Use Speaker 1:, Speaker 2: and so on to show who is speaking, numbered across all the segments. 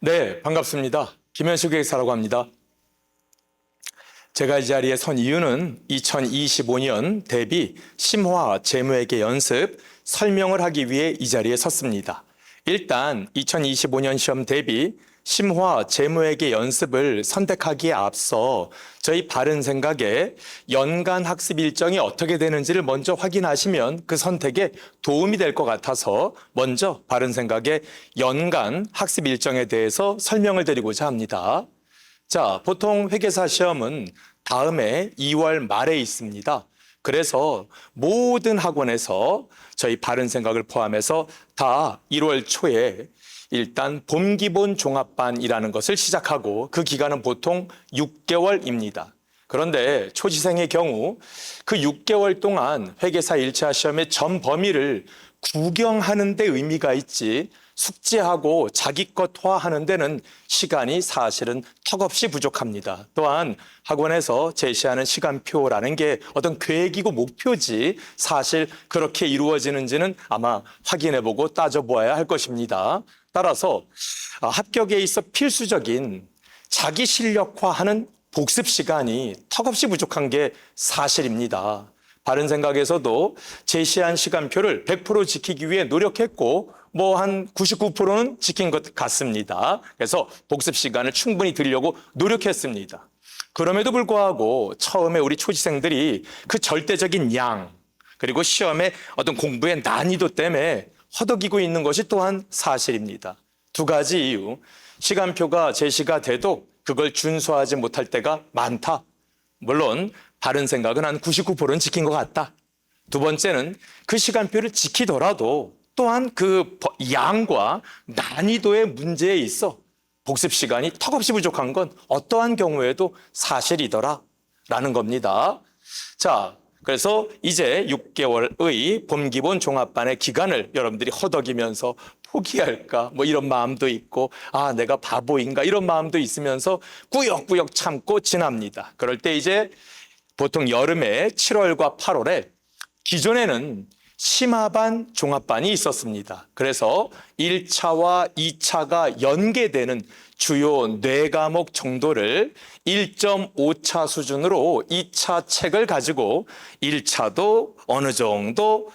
Speaker 1: 네, 반갑습니다. 김현수 기획사라고 합니다. 제가 이 자리에 선 이유는 2025년 대비 심화 재무회계 연습 설명을 하기 위해 이 자리에 섰습니다. 일단 2025년 시험 대비 심화 재무회계 연습을 선택하기에 앞서 저희 바른 생각에 연간 학습 일정이 어떻게 되는지를 먼저 확인하시면 그 선택에 도움이 될 것 같아서 먼저 바른 생각에 연간 학습 일정에 대해서 설명을 드리고자 합니다. 자, 보통 회계사 시험은 다음해 2월 말에 있습니다. 그래서 모든 학원에서 저희 바른 생각을 포함해서 다 1월 초에 일단 봄기본 종합반이라는 것을 시작하고 그 기간은 보통 6개월입니다. 그런데 초시생의 경우 그 6개월 동안 회계사 1차 시험의 전 범위를 구경하는 데 의미가 있지 숙지하고 자기것화하는 데는 시간이 사실은 턱없이 부족합니다. 또한 학원에서 제시하는 시간표라는 게 어떤 계획이고 목표지 사실 그렇게 이루어지는지는 아마 확인해보고 따져보아야 할 것입니다. 따라서 합격에 있어 필수적인 자기 실력화하는 복습 시간이 턱없이 부족한 게 사실입니다. 바른 생각에서도 제시한 시간표를 100% 지키기 위해 노력했고 뭐 한 99%는 지킨 것 같습니다. 그래서 복습 시간을 충분히 들려고 노력했습니다. 그럼에도 불구하고 처음에 우리 초시생들이 그 절대적인 양 그리고 시험의 어떤 공부의 난이도 때문에 허덕이고 있는 것이 또한 사실입니다. 두 가지 이유, 시간표가 제시가 돼도 그걸 준수하지 못할 때가 많다. 물론 바른 생각은 한 99%는 지킨 것 같다. 두 번째는 그 시간표를 지키더라도 또한 그 양과 난이도의 문제에 있어 복습 시간이 턱없이 부족한 건 어떠한 경우에도 사실이더라 라는 겁니다. 자, 그래서 이제 6개월의 봄기본 종합반의 기간을 여러분들이 허덕이면서 포기할까 뭐 이런 마음도 있고 아 내가 바보인가 이런 마음도 있으면서 꾸역꾸역 참고 지납니다. 그럴 때 이제 보통 여름에 7월과 8월에 기존에는 심화반, 종합반이 있었습니다. 그래서 1차와 2차가 연계되는 주요 4과목 정도를 1.5차 수준으로 2차 책을 가지고 1차도 어느 정도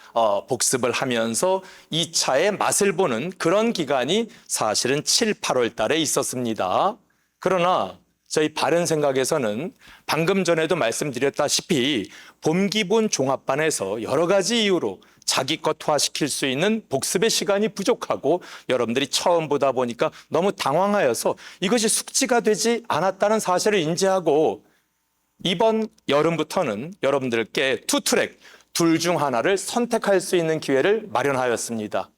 Speaker 1: 복습을 하면서 2차의 맛을 보는 그런 기간이 사실은 7, 8월 달에 있었습니다. 그러나 저희 바른 생각에서는 방금 전에도 말씀드렸다시피 봄기본 종합반에서 여러 가지 이유로 자기것화시킬 수 있는 복습의 시간이 부족하고 여러분들이 처음 보다 보니까 너무 당황하여서 이것이 숙지가 되지 않았다는 사실을 인지하고 이번 여름부터는 여러분들께 투트랙, 둘 중 하나를 선택할 수 있는 기회를 마련하였습니다.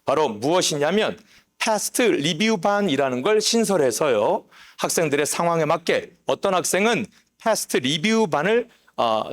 Speaker 1: 바로 무엇이냐면 패스트 리뷰 반이라는 걸 신설해서요. 학생들의 상황에 맞게 어떤 학생은 패스트 리뷰 반을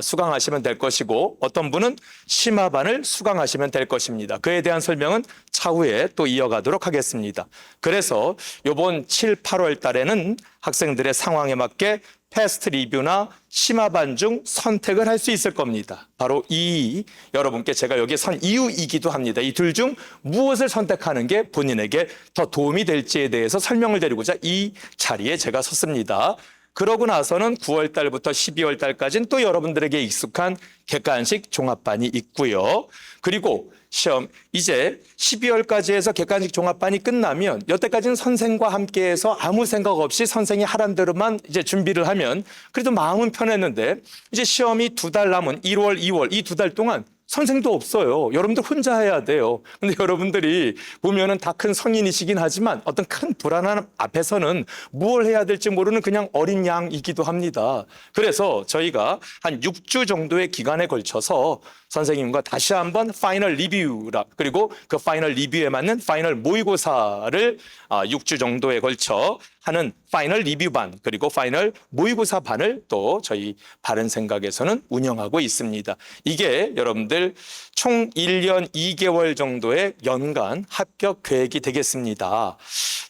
Speaker 1: 수강하시면 될 것이고 어떤 분은 심화반을 수강하시면 될 것입니다. 그에 대한 설명은 차후에 또 이어가도록 하겠습니다. 그래서 이번 7, 8월 달에는 학생들의 상황에 맞게 패스트 리뷰나 심화반 중 선택을 할 수 있을 겁니다. 바로 이 여러분께 제가 여기에 선 이유이기도 합니다. 이 둘 중 무엇을 선택하는 게 본인에게 더 도움이 될지에 대해서 설명을 드리고자 이 자리에 제가 섰습니다. 그러고 나서는 9월 달부터 12월 달까지는 또 여러분들에게 익숙한 객관식 종합반이 있고요. 그리고 시험 이제 12월까지 해서 객관식 종합반이 끝나면 여태까지는 선생과 함께해서 아무 생각 없이 선생이 하란 대로만 이제 준비를 하면 그래도 마음은 편했는데 이제 시험이 2달 남은 1월, 2월 이 2달 동안 선생도 없어요. 여러분들 혼자 해야 돼요. 근데 여러분들이 보면은 다 큰 성인이시긴 하지만 어떤 큰 불안함 앞에서는 무엇을 해야 될지 모르는 그냥 어린 양이기도 합니다. 그래서 저희가 한 6주 정도의 기간에 걸쳐서 선생님과 다시 한번 파이널 리뷰라 그리고 그 파이널 리뷰에 맞는 파이널 모의고사를 6주 정도에 걸쳐 하는 파이널 리뷰반 그리고 파이널 모의고사 반을 또 저희 바른 생각에서는 운영하고 있습니다. 이게 여러분들 총 1년 2개월 정도의 연간 합격 계획이 되겠습니다.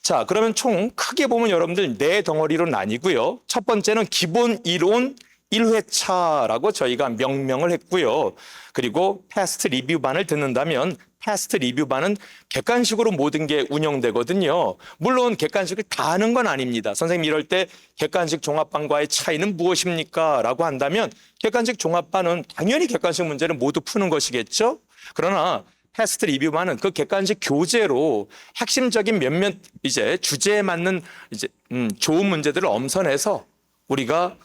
Speaker 1: 자, 그러면 총 크게 보면 여러분들 4덩어리로 나뉘고요. 첫 번째는 기본 이론 1회차라고 저희가 명명을 했고요. 그리고 패스트 리뷰반을 듣는다면 패스트 리뷰반은 객관식으로 모든 게 운영되거든요. 물론 객관식을 다 하는 건 아닙니다. 선생님 이럴 때 객관식 종합반과의 차이는 무엇입니까? 라고 한다면 객관식 종합반은 당연히 객관식 문제를 모두 푸는 것이겠죠. 그러나 패스트 리뷰반은 그 객관식 교재로 핵심적인 몇몇 이제 주제에 맞는 이제 좋은 문제들을 엄선해서 우리가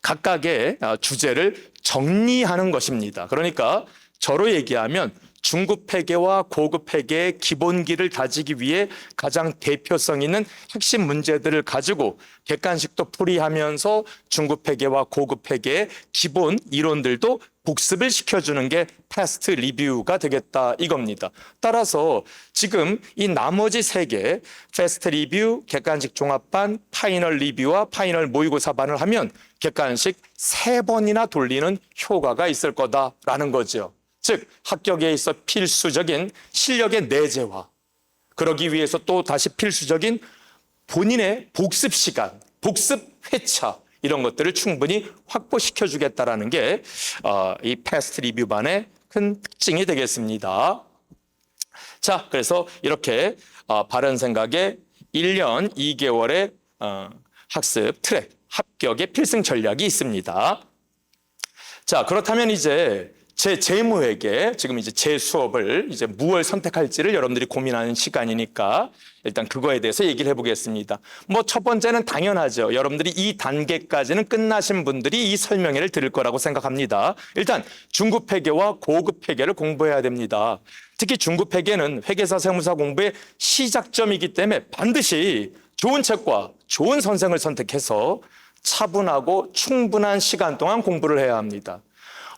Speaker 1: 각각의 주제를 정리하는 것입니다. 그러니까 저로 얘기하면 중급 회계와 고급 회계의 기본기를 다지기 위해 가장 대표성 있는 핵심 문제들을 가지고 객관식도 풀이하면서 중급 회계와 고급 회계의 기본 이론들도 복습을 시켜주는 게 패스트 리뷰가 되겠다 이겁니다. 따라서 지금 이 나머지 세 개, 패스트 리뷰, 객관식 종합반, 파이널 리뷰와 파이널 모의고사반을 하면 객관식 3번이나 돌리는 효과가 있을 거다라는 거죠. 즉 합격에 있어 필수적인 실력의 내재화, 그러기 위해서 또 다시 필수적인 본인의 복습 시간, 복습 회차 이런 것들을 충분히 확보시켜 주겠다라는 게 이 패스트 리뷰반의 큰 특징이 되겠습니다. 자, 그래서 이렇게 바른 생각의 1년 2개월의 학습 트랙, 합격의 필승 전략이 있습니다. 자, 그렇다면 이제 제 재무회계, 지금 이제 제 수업을 이제 무엇을 선택할지를 여러분들이 고민하는 시간이니까 일단 그거에 대해서 얘기를 해보겠습니다. 뭐 첫 번째는 당연하죠. 여러분들이 이 단계까지는 끝나신 분들이 이 설명회를 들을 거라고 생각합니다. 일단 중급 회계와 고급 회계를 공부해야 됩니다. 특히 중급 회계는 회계사 세무사 공부의 시작점이기 때문에 반드시 좋은 책과 좋은 선생을 선택해서 차분하고 충분한 시간 동안 공부를 해야 합니다.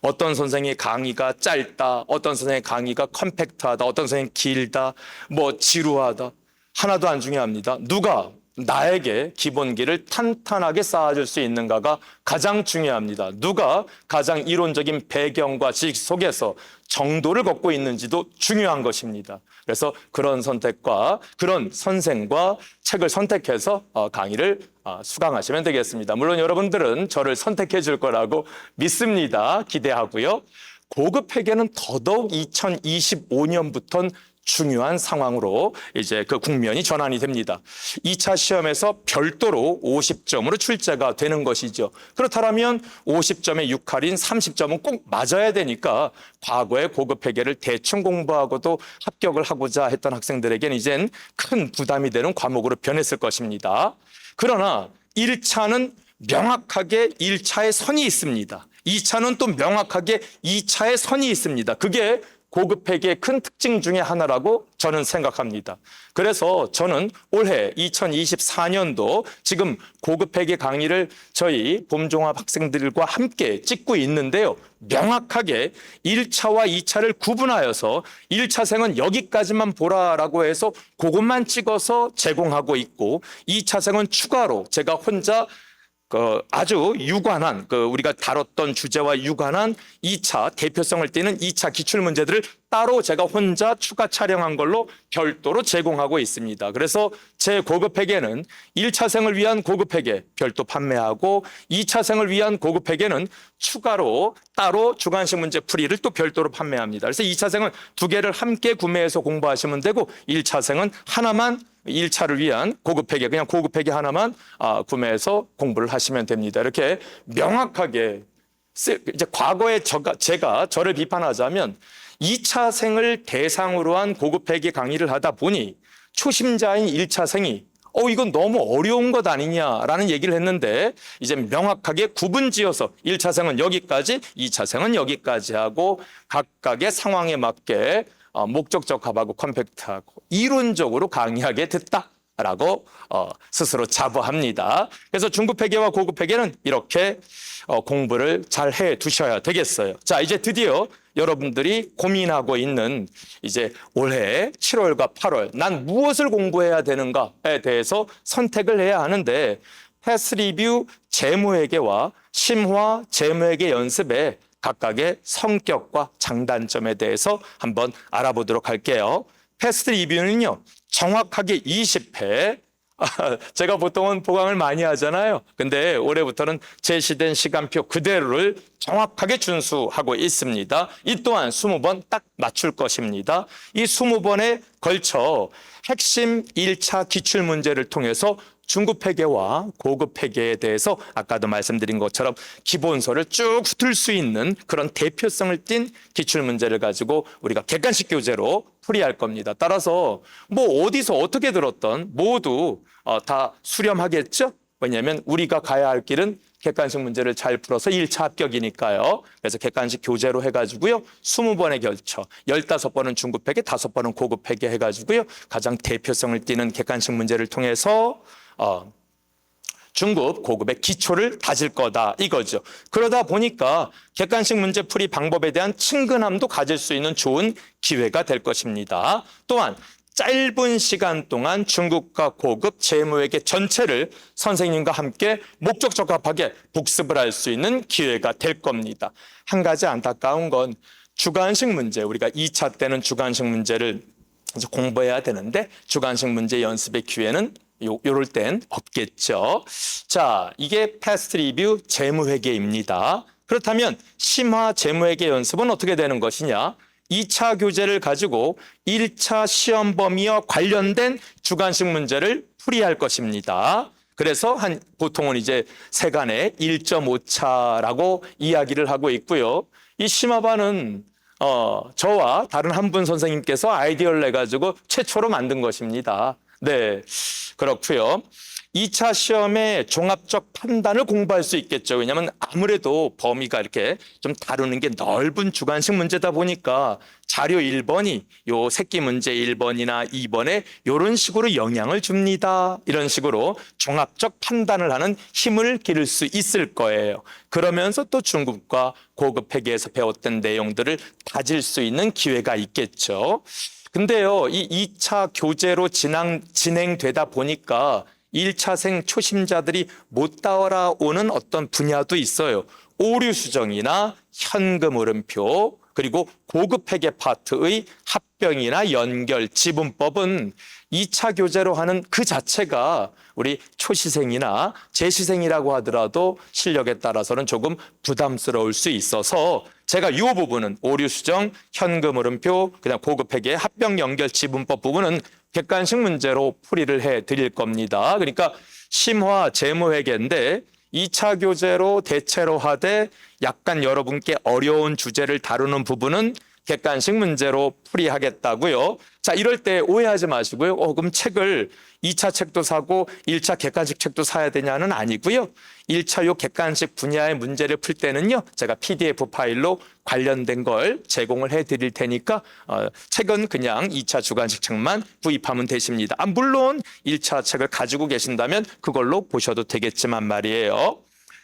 Speaker 1: 어떤 선생의 강의가 짧다, 어떤 선생의 강의가 컴팩트하다, 어떤 선생이 길다, 뭐 지루하다, 하나도 안 중요합니다. 누가 나에게 기본기를 탄탄하게 쌓아줄 수 있는가가 가장 중요합니다. 누가 가장 이론적인 배경과 지식 속에서 정도를 걷고 있는지도 중요한 것입니다. 그래서 그런 선택과 그런 선생과 책을 선택해서 강의를 수강하시면 되겠습니다. 물론 여러분들은 저를 선택해 줄 거라고 믿습니다. 기대하고요. 고급 회계는 더더욱 2025년부터는 중요한 상황으로 이제 그 국면이 전환이 됩니다. 2차 시험에서 별도로 50점으로 출제가 되는 것이죠. 그렇다면 50점의 6할인 30점은 꼭 맞아야 되니까 과거의 고급 회계를 대충 공부하고도 합격을 하고자 했던 학생들에게는 이젠 큰 부담이 되는 과목으로 변했을 것입니다. 그러나 1차는 명확하게 1차의 선이 있습니다. 2차는 또 명확하게 2차의 선이 있습니다. 그게 고급 회계의 큰 특징 중에 하나라고 저는 생각합니다. 그래서 저는 올해 2024년도 지금 고급 회계 강의를 저희 봄종합 학생들과 함께 찍고 있는데요. 명확하게 1차와 2차를 구분하여서 1차생은 여기까지만 보라라고 해서 그것만 찍어서 제공하고 있고 2차생은 추가로 제가 혼자 아주 유관한 우리가 다뤘던 주제와 유관한 2차 대표성을 띠는 2차 기출문제들을 따로 제가 혼자 추가 촬영한 걸로 별도로 제공하고 있습니다. 그래서 제 고급 회계는 1차생을 위한 고급 회계 별도 판매하고 2차생을 위한 고급 회계는 추가로 따로 주관식 문제 풀이를 또 별도로 판매합니다. 그래서 2차생은 2개를 함께 구매해서 공부하시면 되고 1차생은 하나만 1차를 위한 고급 회계, 그냥 고급 회계 하나만 구매해서 공부를 하시면 됩니다. 이렇게 명확하게 이제 과거에 제가 저를 비판하자면 2차생을 대상으로 한 고급 회계 강의를 하다 보니 초심자인 1차생이 이건 너무 어려운 것 아니냐라는 얘기를 했는데 이제 명확하게 구분지어서 1차생은 여기까지, 2차생은 여기까지 하고 각각의 상황에 맞게 목적적합하고 컴팩트하고 이론적으로 강의하게 됐다라고 스스로 자부합니다. 그래서 중급 회계와 고급 회계는 이렇게 공부를 잘 해 두셔야 되겠어요. 자, 이제 드디어 여러분들이 고민하고 있는 이제 올해 7월과 8월 난 무엇을 공부해야 되는가에 대해서 선택을 해야 하는데 패스 리뷰 재무회계와 심화 재무회계 연습에 각각의 성격과 장단점에 대해서 한번 알아보도록 할게요. 패스트 리뷰는요, 정확하게 20회 제가 보통은 보강을 많이 하잖아요. 근데 올해부터는 제시된 시간표 그대로를 정확하게 준수하고 있습니다. 이 또한 20번 딱 맞출 것입니다. 이 20번에 걸쳐 핵심 1차 기출문제를 통해서 중급 회계와 고급 회계에 대해서 아까도 말씀드린 것처럼 기본서를 쭉 훑을 수 있는 그런 대표성을 띤 기출문제를 가지고 우리가 객관식 교재로 풀이할 겁니다. 따라서 뭐 어디서 어떻게 들었던 모두 다 수렴하겠죠? 왜냐하면 우리가 가야 할 길은 객관식 문제를 잘 풀어서 1차 합격이니까요. 그래서 객관식 교재로 해가지고요. 20번에 걸쳐 15번은 중급 회계, 5번은 고급 회계 해가지고요. 가장 대표성을 띠는 객관식 문제를 통해서 중급, 고급의 기초를 다질 거다 이거죠. 그러다 보니까 객관식 문제 풀이 방법에 대한 친근함도 가질 수 있는 좋은 기회가 될 것입니다. 또한 짧은 시간 동안 중급과 고급 재무회계 전체를 선생님과 함께 목적적합하게 복습을 할 수 있는 기회가 될 겁니다. 한 가지 안타까운 건 주관식 문제, 우리가 2차 때는 주관식 문제를 이제 공부해야 되는데 주관식 문제 연습의 기회는 요럴 땐 없겠죠. 자, 이게 패스트 리뷰 재무회계입니다. 그렇다면 심화 재무회계 연습은 어떻게 되는 것이냐? 2차 교재를 가지고 1차 시험 범위와 관련된 주관식 문제를 풀이할 것입니다. 그래서 보통은 이제 세간에 1.5차라고 이야기를 하고 있고요. 이 심화반은 저와 다른 한 분 선생님께서 아이디어를 내가지고 최초로 만든 것입니다. 네, 그렇고요. 2차 시험에 종합적 판단을 공부할 수 있겠죠. 왜냐하면 아무래도 범위가 이렇게 좀 다루는 게 넓은 주관식 문제다 보니까 자료 1번이 요 새끼 문제 1번이나 2번에 이런 식으로 영향을 줍니다. 이런 식으로 종합적 판단을 하는 힘을 기를 수 있을 거예요. 그러면서 또 중급과 고급 회계에서 배웠던 내용들을 다질 수 있는 기회가 있겠죠. 근데요, 이 2차 교재로 진행되다 보니까 1차생 초심자들이 못 따라오는 어떤 분야도 있어요. 오류 수정이나 현금 흐름표, 그리고 고급 회계 파트의 합병이나 연결, 지분법은 2차 교재로 하는 그 자체가 우리 초시생이나 재시생이라고 하더라도 실력에 따라서는 조금 부담스러울 수 있어서 제가 이 부분은 오류 수정, 현금 흐름표, 그냥 고급 회계, 합병 연결, 지분법 부분은 객관식 문제로 풀이를 해 드릴 겁니다. 그러니까 심화 재무회계인데 2차 교재로 대체로 하되 약간 여러분께 어려운 주제를 다루는 부분은 객관식 문제로 풀이하겠다고요. 자, 이럴 때 오해하지 마시고요. 그럼 책을 2차 책도 사고 1차 객관식 책도 사야 되냐는 아니고요. 1차 요 객관식 분야의 문제를 풀 때는요. 제가 PDF 파일로 관련된 걸 제공을 해드릴 테니까 책은 그냥 2차 주관식 책만 구입하면 되십니다. 물론 1차 책을 가지고 계신다면 그걸로 보셔도 되겠지만 말이에요.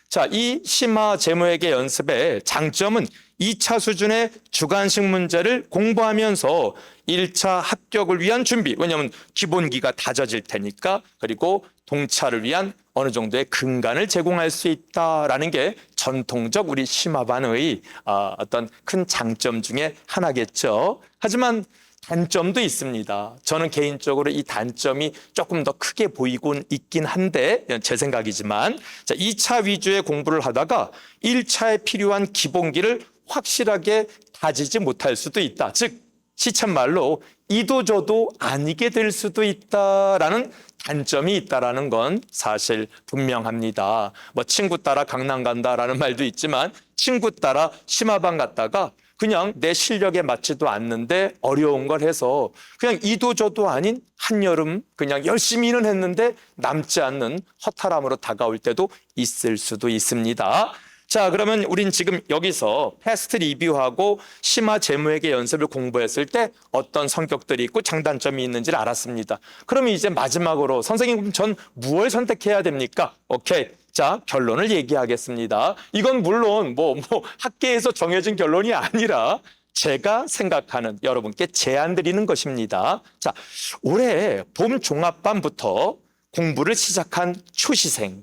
Speaker 1: 자, 이 심화 재무회계 연습의 장점은 2차 수준의 주관식 문제를 공부하면서 1차 합격을 위한 준비, 왜냐하면 기본기가 다져질 테니까, 그리고 동차를 위한 어느 정도의 근간을 제공할 수 있다라는 게 전통적 우리 심화반의 어떤 큰 장점 중에 하나겠죠. 하지만 단점도 있습니다. 저는 개인적으로 이 단점이 조금 더 크게 보이곤 있긴 한데 제 생각이지만, 자, 2차 위주의 공부를 하다가 1차에 필요한 기본기를 확실하게 다지지 못할 수도 있다. 즉 시쳇말로 이도저도 아니게 될 수도 있다라는 단점이 있다라는 건 사실 분명합니다. 뭐 친구 따라 강남 간다라는 말도 있지만 친구 따라 심화반 갔다가 그냥 내 실력에 맞지도 않는데 어려운 걸 해서 그냥 이도저도 아닌 한여름 그냥 열심히는 했는데 남지 않는 허탈함으로 다가올 때도 있을 수도 있습니다. 자, 그러면 우린 지금 여기서 패스트 리뷰하고 심화 재무회계 연습을 공부했을 때 어떤 성격들이 있고 장단점이 있는지를 알았습니다. 그러면 이제 마지막으로 선생님, 전 무엇을 선택해야 됩니까? 오케이. 자, 결론을 얘기하겠습니다. 이건 물론 뭐 학계에서 정해진 결론이 아니라 제가 생각하는 여러분께 제안 드리는 것입니다. 자, 올해 봄 종합반부터 공부를 시작한 초시생,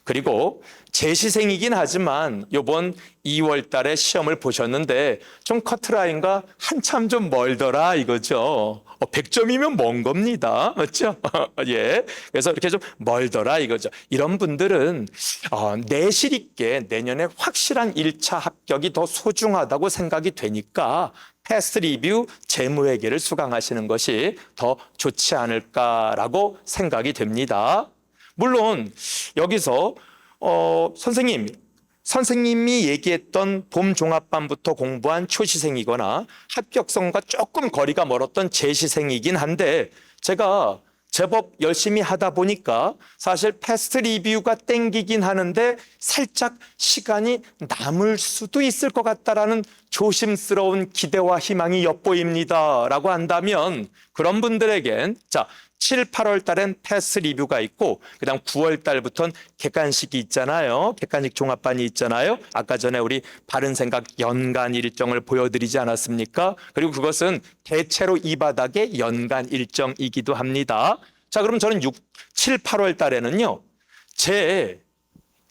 Speaker 1: 그리고 재시생이긴 하지만 이번 2월 달에 시험을 보셨는데 좀 커트라인과 한참 좀 멀더라 이거죠. 100점이면 먼 겁니다. 맞죠? 예. 그래서 이렇게 좀 멀더라 이거죠. 이런 분들은 내실 있게 내년에 확실한 1차 합격이 더 소중하다고 생각이 되니까 패스트 리뷰 재무회계를 수강하시는 것이 더 좋지 않을까라고 생각이 됩니다. 물론 여기서 선생님이 얘기했던 봄 종합반부터 공부한 초시생이거나 합격선과 조금 거리가 멀었던 재시생이긴 한데 제가 제법 열심히 하다 보니까 사실 패스트 리뷰가 땡기긴 하는데 살짝 시간이 남을 수도 있을 것 같다라는 조심스러운 기대와 희망이 엿보입니다 라고 한다면 그런 분들에겐 7, 8월 달엔 패스트 리뷰가 있고 그다음 9월 달부터는 객관식이 있잖아요. 객관식 종합반이 있잖아요. 아까 전에 우리 바른생각 연간 일정을 보여드리지 않았습니까? 그리고 그것은 대체로 이 바닥의 연간 일정이기도 합니다. 자, 그럼 저는 7, 8월 달에는요. 제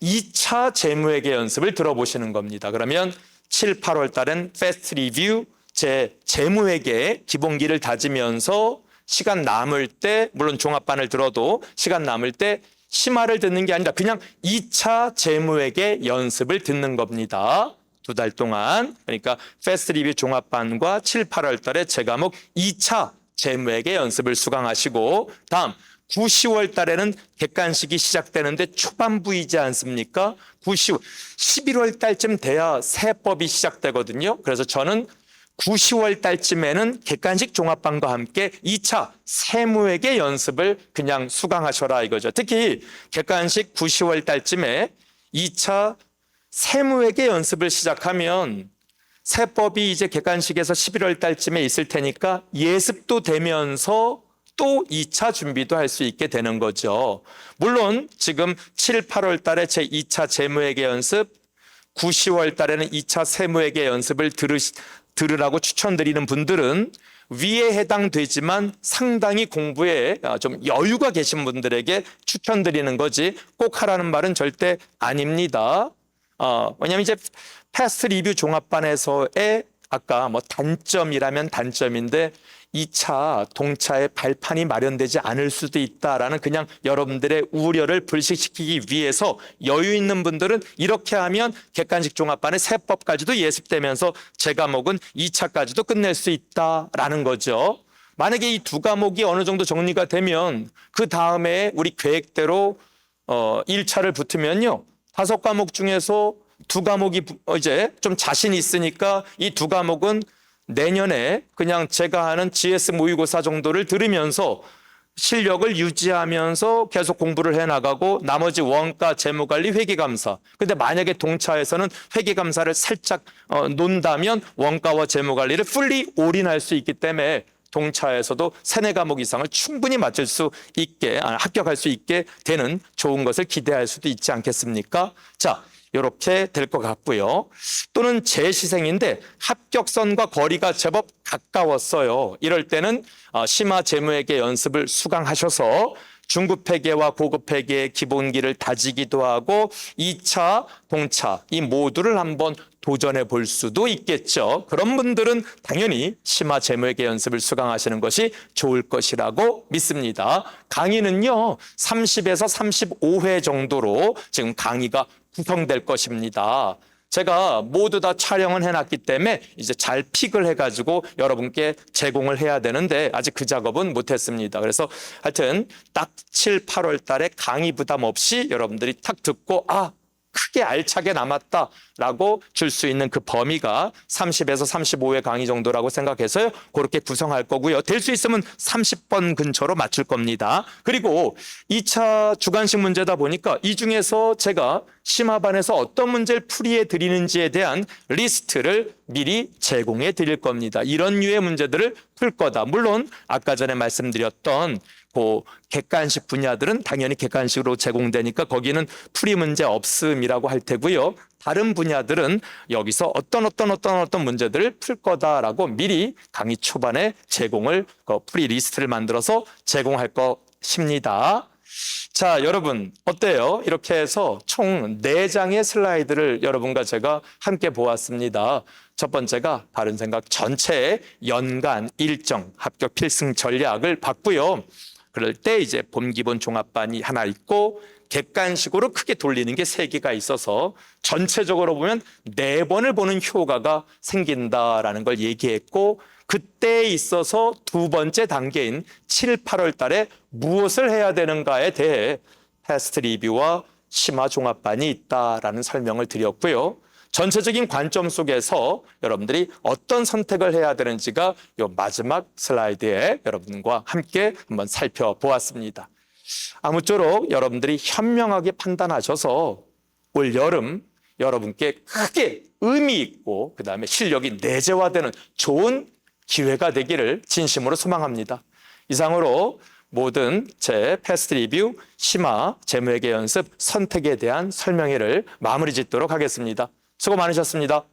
Speaker 1: 2차 재무회계 연습을 들어보시는 겁니다. 그러면 7, 8월 달엔 패스트 리뷰 제 재무회계 기본기를 다지면서 시간 남을 때 물론 종합반을 들어도 시간 남을 때 심화를 듣는 게 아니라 그냥 2차 재무회계 연습을 듣는 겁니다. 2달 동안. 그러니까 패스트 리뷰 종합반과 7, 8월 달에 제 과목 2차 재무회계 연습을 수강하시고 다음 9, 10월 달에는 객관식이 시작되는데 초반부이지 않습니까? 11월 달쯤 돼야 세법이 시작되거든요. 그래서 저는 9, 10월 달쯤에는 객관식 종합반과 함께 2차 세무회계 연습을 그냥 수강하셔라 이거죠. 특히 객관식 9, 10월 달쯤에 2차 세무회계 연습을 시작하면 세법이 이제 객관식에서 11월 달쯤에 있을 테니까 예습도 되면서 또 2차 준비도 할 수 있게 되는 거죠. 물론 지금 7, 8월 달에 제 2차 재무회계 연습 9, 10월 달에는 2차 세무회계 연습을 들으라고 추천드리는 분들은 위에 해당되지만 상당히 공부에 좀 여유가 계신 분들에게 추천드리는 거지 꼭 하라는 말은 절대 아닙니다. 왜냐하면 이제 패스트 리뷰 종합반에서의 아까 뭐 단점이라면 단점인데 2차 동차의 발판이 마련되지 않을 수도 있다라는 그냥 여러분들의 우려를 불식시키기 위해서 여유 있는 분들은 이렇게 하면 객관식 종합반의 세법까지도 예습되면서 제 과목은 2차까지도 끝낼 수 있다라는 거죠. 만약에 이 두 과목이 어느 정도 정리가 되면 그 다음에 우리 계획대로 1차를 붙으면요. 5과목 중에서 2과목이 이제 좀 자신 있으니까 이 2과목은 내년에 그냥 제가 하는 GS 모의고사 정도를 들으면서 실력을 유지하면서 계속 공부를 해나가고 나머지 원가, 재무관리, 회계감사. 근데 만약에 동차에서는 회계감사를 살짝 논다면 원가와 재무관리를 풀리 올인할 수 있기 때문에 동차에서도 3, 4과목 이상을 충분히 맞출 수 있게 합격할 수 있게 되는 좋은 것을 기대할 수도 있지 않겠습니까? 자, 이렇게 될 것 같고요. 또는 재시생인데 합격선과 거리가 제법 가까웠어요. 이럴 때는 심화 재무회계 연습을 수강하셔서 중급 회계와 고급 회계의 기본기를 다지기도 하고 2차, 동차 이 모두를 한번 도전해 볼 수도 있겠죠. 그런 분들은 당연히 심화 재무회계 연습을 수강하시는 것이 좋을 것이라고 믿습니다. 강의는요 30에서 35회 정도로 지금 강의가 구성될 것입니다. 제가 모두 다 촬영은 해놨기 때문에 이제 잘 픽을 해가지고 여러분께 제공을 해야 되는데 아직 그 작업은 못했습니다. 그래서 하여튼 딱 7, 8월 달에 강의 부담 없이 여러분들이 탁 듣고 크게 알차게 남았다라고 줄 수 있는 그 범위가 30에서 35회 강의 정도라고 생각해서요. 그렇게 구성할 거고요. 될 수 있으면 30번 근처로 맞출 겁니다. 그리고 2차 주관식 문제다 보니까 이 중에서 제가 심화반에서 어떤 문제를 풀이해 드리는지에 대한 리스트를 미리 제공해 드릴 겁니다. 이런 류의 문제들을 풀 거다. 물론 아까 전에 말씀드렸던 그 객관식 분야들은 당연히 객관식으로 제공되니까 거기는 풀이 문제 없음이라고 할 테고요. 다른 분야들은 여기서 어떤 문제들을 풀 거다라고 미리 강의 초반에 제공을 풀이 리스트를 만들어서 제공할 것입니다. 자, 여러분 어때요? 이렇게 해서 총 4장의 슬라이드를 여러분과 제가 함께 보았습니다. 첫 번째가 바른생각 전체의 연간 일정 합격 필승 전략을 봤고요. 그럴 때 이제 봄 기본 종합반이 하나 있고 객관식으로 크게 돌리는 게 3개가 있어서 전체적으로 보면 4번을 보는 효과가 생긴다라는 걸 얘기했고, 그때에 있어서 두 번째 단계인 7, 8월 달에 무엇을 해야 되는가에 대해 테스트 리뷰와 심화 종합반이 있다라는 설명을 드렸고요. 전체적인 관점 속에서 여러분들이 어떤 선택을 해야 되는지가 이 마지막 슬라이드에 여러분과 함께 한번 살펴보았습니다. 아무쪼록 여러분들이 현명하게 판단하셔서 올 여름 여러분께 크게 의미 있고 그다음에 실력이 내재화되는 좋은 기회가 되기를 진심으로 소망합니다. 이상으로 모든 제 패스트 리뷰, 심화, 재무회계 연습, 선택에 대한 설명회를 마무리 짓도록 하겠습니다. 수고 많으셨습니다.